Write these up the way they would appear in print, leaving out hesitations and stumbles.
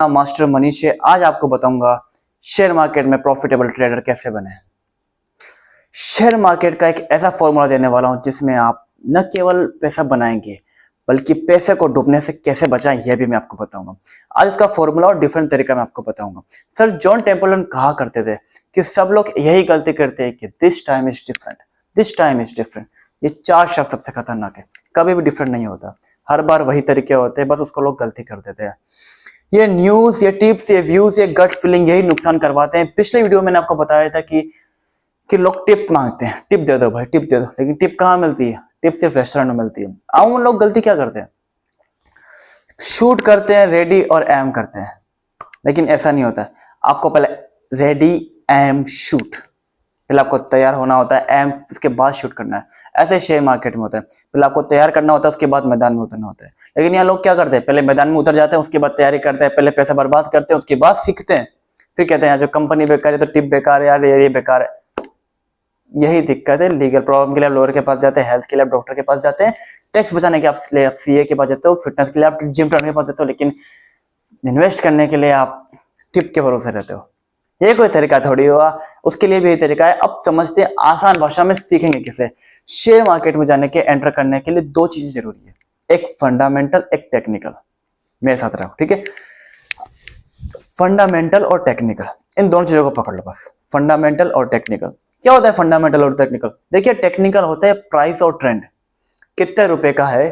Master Manish है। आज आपको बताऊंगा शेयर मार्केट में प्रॉफिटेबल ट्रेडर कैसे बने। शेयर मार्केट का एक ऐसा फॉर्मूला देने वाला हूं जिसमें आप न केवल पैसा बनाएंगे बल्कि पैसे को डूबने से कैसे बचाएं यह भी मैं आपको बताऊंगा। आज इसका फॉर्मूला और डिफरेंट तरीका मैं आपको बताऊंगा। सर जॉन टेम्पल्टन कहा करते थे कि सब लोग यही गलती करते हैं कि this time is different, this time is different. ये चार शब्द सबसे खतरनाक है, कभी भी डिफरेंट नहीं होता, हर बार वही तरीके होते हैं, बस उसको लोग गलती कर देते हैं। ये न्यूज, ये टिप्स, ये व्यूज, ये गट फीलिंग यही नुकसान करवाते हैं। पिछले वीडियो में मैंने आपको बताया था कि लोग टिप मांगते हैं, टिप दे दो भाई, टिप दे दो, लेकिन टिप कहाँ मिलती है? टिप सिर्फ रेस्टोरेंट में मिलती है। आम लोग गलती क्या करते हैं? शूट करते हैं, रेडी और एम करते हैं, लेकिन ऐसा नहीं होता है। आपको पहले रेडी एम शूट, पहले आपको तैयार होना होता है, एम उसके बाद शूट करना है। ऐसे शेयर मार्केट में होता है, पहले आपको तैयार करना होता है, उसके बाद मैदान में उतरना होता है। लेकिन यहाँ लोग क्या करते हैं? पहले मैदान में उतर जाते हैं, उसके बाद तैयारी करते हैं, पहले पैसा बर्बाद करते हैं, उसके बाद सीखते हैं, फिर कहते हैं जो कंपनी बेकार है तो टिप बेकार है, यार ये बेकार है। यही दिक्कत है। लीगल प्रॉब्लम के लिए आप लॉयर के पास जाते हैं, हेल्थ के लिए आप डॉक्टर के पास जाते हैं, टैक्स बचाने के आप सीए के पास जाते हो, फिटनेस के लिए आप जिम ट्रेनर के पास जाते हो, लेकिन इन्वेस्ट करने के लिए आप टिप के भरोसे रहते हो। ये कोई तरीका थोड़ी हुआ, उसके लिए भी यही तरीका है। अब समझते हैं, आसान भाषा में सीखेंगे किसे। शेयर मार्केट में जाने के, एंटर करने के लिए दो चीजें जरूरी है, एक फंडामेंटल, एक टेक्निकल। मेरे साथ रहो, ठीक है? फंडामेंटल और टेक्निकल, इन दोनों चीजों को पकड़ लो बस। फंडामेंटल और टेक्निकल। क्या होता है फंडामेंटल और टेक्निकल? देखिए, टेक्निकल होता है प्राइस और ट्रेंड, कितने रुपए का है,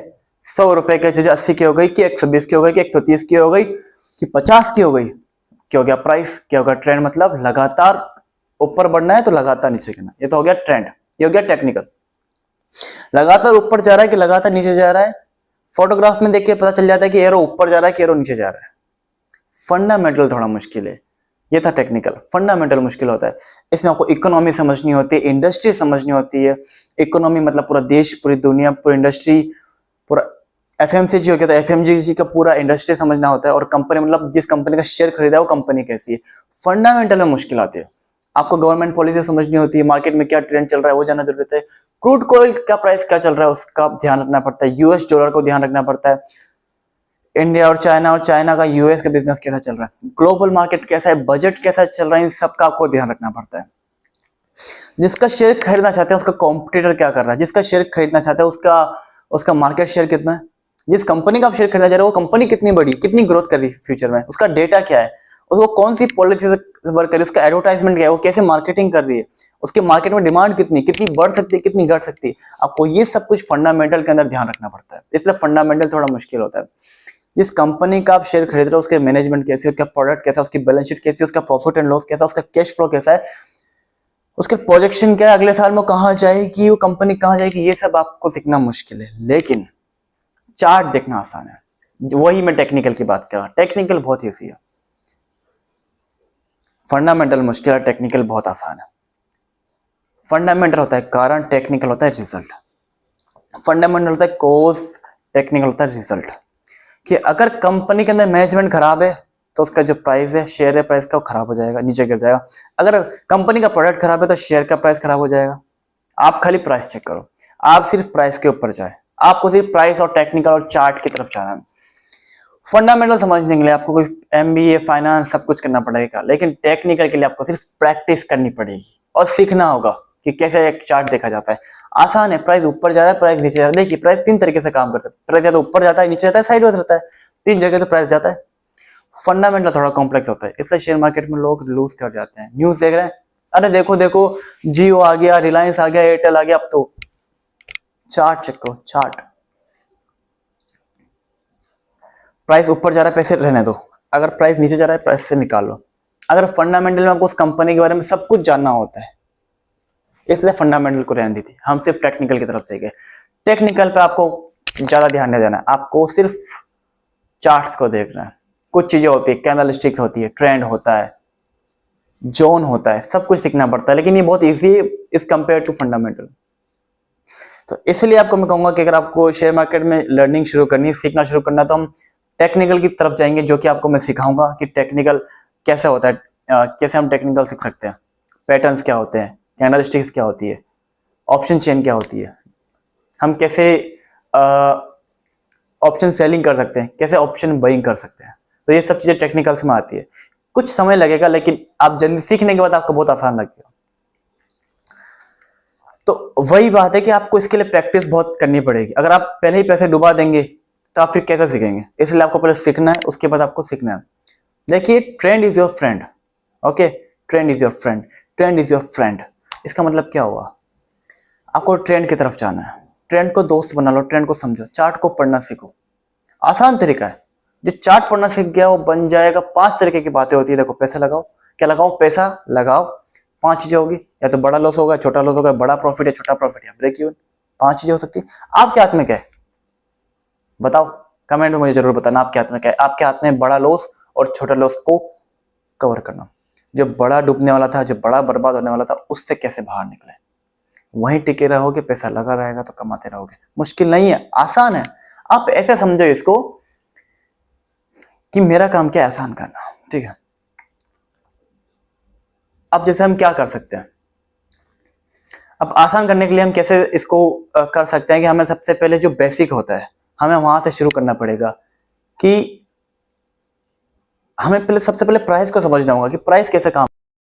100 रुपए की चीज 80 की हो गई कि 120 की हो गई कि 130 की हो गई कि 50 की हो गई, क्या हो गया प्राइस, क्या हो गया ट्रेंड। मतलब लगातार ऊपर बढ़ना है तो लगातार नीचे गिरना, ये तो हो गया ट्रेंड। ये हो गया टेक्निकल, लगातार ऊपर जा रहा है कि लगातार नीचे जा रहा है। फोटोग्राफ में देखिए पता चल जाता है कि एरो ऊपर जा रहा है कि एरो नीचे जा रहा है। फंडामेंटल थोड़ा मुश्किल है, ये था टेक्निकल। फंडामेंटल मुश्किल होता है, इसमें आपको इकोनॉमी समझनी होती है, इंडस्ट्री समझनी होती है। इकोनॉमी मतलब पूरा देश, पूरी दुनिया, पूरी इंडस्ट्री, पूरा एफएमसीजी हो गया तो एफएमजीजी का पूरा इंडस्ट्री समझना होता है। और कंपनी मतलब जिस कंपनी का शेयर खरीदा है वो कंपनी कैसी है। फंडामेंटल में मुश्किल आती है। आपको गवर्नमेंट पॉलिसी समझनी होती है, मार्केट में क्या ट्रेंड चल रहा है वो जानना जरूरत है। क्रूड ऑयल का प्राइस क्या चल रहा है उसका ध्यान रखना पड़ता है, यूएस डॉलर को ध्यान रखना पड़ता है, इंडिया और चाइना का यूएस का बिजनेस कैसा चल रहा है, ग्लोबल मार्केट कैसा है, बजट कैसा चल रहा है, इन सबका आपको ध्यान रखना पड़ता है। जिसका शेयर खरीदना चाहते हैं उसका कॉम्पिटिटर क्या कर रहा है, जिसका शेयर खरीदना चाहते हैं उसका मार्केट शेयर कितना है, जिस कंपनी का आप शेयर खरीदना चाह रहे हो वो कंपनी कितनी बड़ी, कितनी ग्रोथ कर रही है फ्यूचर में, उसका डेटा क्या है, उसको कौन सी पॉलिसी से वर्क कर रही है, उसका एडवर्टाइजमेंट क्या है, वो कैसे मार्केटिंग कर रही है, उसके मार्केट में डिमांड कितनी कितनी बढ़ सकती है, कितनी घट सकती है। आपको ये सब कुछ फंडामेंटल के अंदर ध्यान रखना पड़ता है, इसलिए फंडामेंटल थोड़ा मुश्किल होता है। जिस कंपनी का आप शेयर खरीद रहे हो उसके मैनेजमेंट कैसे, उसका प्रोडक्ट कैसा, उसकी बैलेंस शीट कैसी, उसका प्रॉफिट एंड लॉस कैसा, उसका कैश फ्लो कैसा है, उसके प्रोजेक्शन क्या है, अगले साल में कहाँ जाएगी वो कंपनी, कहाँ जाएगी, ये सब आपको सीखना मुश्किल है। लेकिन चार्ट देखना आसान है, वही मैं टेक्निकल की बात कर रहा हूं। टेक्निकल बहुत ईजी है, फंडामेंटल मुश्किल है, टेक्निकल बहुत आसान है। फंडामेंटल होता है कारण, टेक्निकल होता है रिजल्ट। फंडामेंटल होता है कॉज, टेक्निकल होता है रिजल्ट। कि अगर कंपनी के अंदर मैनेजमेंट खराब है तो उसका जो प्राइस है, शेयर है प्राइस का, वो खराब हो जाएगा, नीचे गिर जाएगा। अगर कंपनी का प्रोडक्ट खराब है तो शेयर का प्राइस खराब हो जाएगा। आप खाली प्राइस चेक करो, आप सिर्फ प्राइस के ऊपर जाए, आपको सिर्फ प्राइस और टेक्निकल और चार्ट की तरफ जाना है। फंडामेंटल समझने के लिए आपको कोई एमबीए, फाइनेंस सब कुछ करना पड़ेगा, लेकिन टेक्निकल के लिए आपको सिर्फ प्रैक्टिस करनी पड़ेगी और सीखना होगा कि कैसे एक चार्ट देखा जाता है। आसान है, प्राइस ऊपर जा रहा है, प्राइस नीचे जा रहा है। देखिए प्राइस तीन तरीके से काम करता है, प्राइस या तो ऊपर जाता है, नीचे जाता है, साइडवेज रहता है, तीन जगह तो प्राइस जाता है। फंडामेंटल थोड़ा कॉम्प्लेक्स होता है, इसलिए शेयर मार्केट में लोग लूज कर जाते हैं। न्यूज देख रहे हैं, अरे देखो देखो जियो आ गया, रिलायंस आ गया, एयरटेल आ गया, अब तो चार्ट चेक करो, चार्ट। प्राइस ऊपर जा रहा है, पैसे रहने दो, अगर प्राइस नीचे जा रहा है प्राइस से निकाल लो। अगर फंडामेंटल में आपको उस कंपनी के बारे में सब कुछ जानना होता है, इसलिए फंडामेंटल को रहने दी थी, हम सिर्फ टेक्निकल की तरफ जाएंगे। टेक्निकल पे आपको ज्यादा ध्यान नहीं देना, आपको सिर्फ चार्ट्स को देखना है। कुछ चीजें होती है, कैंडलस्टिक्स होती है, ट्रेंड होता है, जोन होता है, सब कुछ सीखना पड़ता है, लेकिन ये बहुत इजी है इज कंपेयर टू फंडामेंटल। तो इसलिए आपको मैं कहूंगा कि अगर आपको शेयर मार्केट में लर्निंग शुरू करनी है, सीखना शुरू करना है, तो हम टेक्निकल की तरफ जाएंगे, जो कि आपको मैं सिखाऊंगा कि टेक्निकल कैसे होता है, कैसे हम टेक्निकल सीख सकते हैं, पैटर्न्स क्या होते हैं, कैंडलस्टिक्स क्या होती है, ऑप्शन चेन क्या होती है, हम कैसे ऑप्शन सेलिंग कर सकते हैं, कैसे ऑप्शन बाइंग कर सकते हैं। तो ये सब चीजें टेक्निकल्स में आती है, कुछ समय लगेगा लेकिन आप जल्दी सीखने के बाद आपको बहुत आसान लगेगा। तो वही बात है कि आपको इसके लिए प्रैक्टिस बहुत करनी पड़ेगी। अगर आप पहले ही पैसे डुबा देंगे तो आप फिर कैसे सीखेंगे? इसलिए आपको पहले सीखना है, उसके बाद आपको सीखना है। देखिए, trend is your friend. Okay, trend is your friend, trend is your friend. इसका मतलब क्या हुआ? आपको ट्रेंड की तरफ जाना है, ट्रेंड को दोस्त बना लो, ट्रेंड को समझो, चार्ट को पढ़ना सीखो। आसान तरीका है, जो चार्ट पढ़ना सीख गया वो बन जाएगा। 5 तरीके की बातें होती है। देखो, पैसा लगाओ, क्या लगाओ? पैसा लगाओ। 5 चीजें होगी, या तो बड़ा लॉस होगा, छोटा लॉस होगा, बड़ा प्रॉफिट या छोटा प्रॉफिट या ब्रेक इवन। 5 चीजें हो सकती है। आपके हाथ में क्या है बताओ? कमेंट में मुझे जरूर बताना आपके हाथ में क्या है। आपके हाथ में बड़ा लॉस और छोटा लॉस को कवर करना। जो बड़ा डूबने वाला था, जो बड़ा बर्बाद होने वाला था, उससे कैसे बाहर निकले। वहीं टिके रहोगे, पैसा लगा रहेगा तो कमाते रहोगे। मुश्किल नहीं है, आसान है। आप ऐसे समझो इसको कि मेरा काम क्या है, आसान करना। ठीक है, अब जैसे हम क्या कर सकते हैं? अब आसान करने के लिए हम कैसे इसको कर सकते हैं कि हमें सबसे पहले जो बेसिक होता है, हमें वहां से शुरू करना पड़ेगा कि हमें पहले सबसे पहले प्राइस को समझना होगा कि प्राइस कैसे काम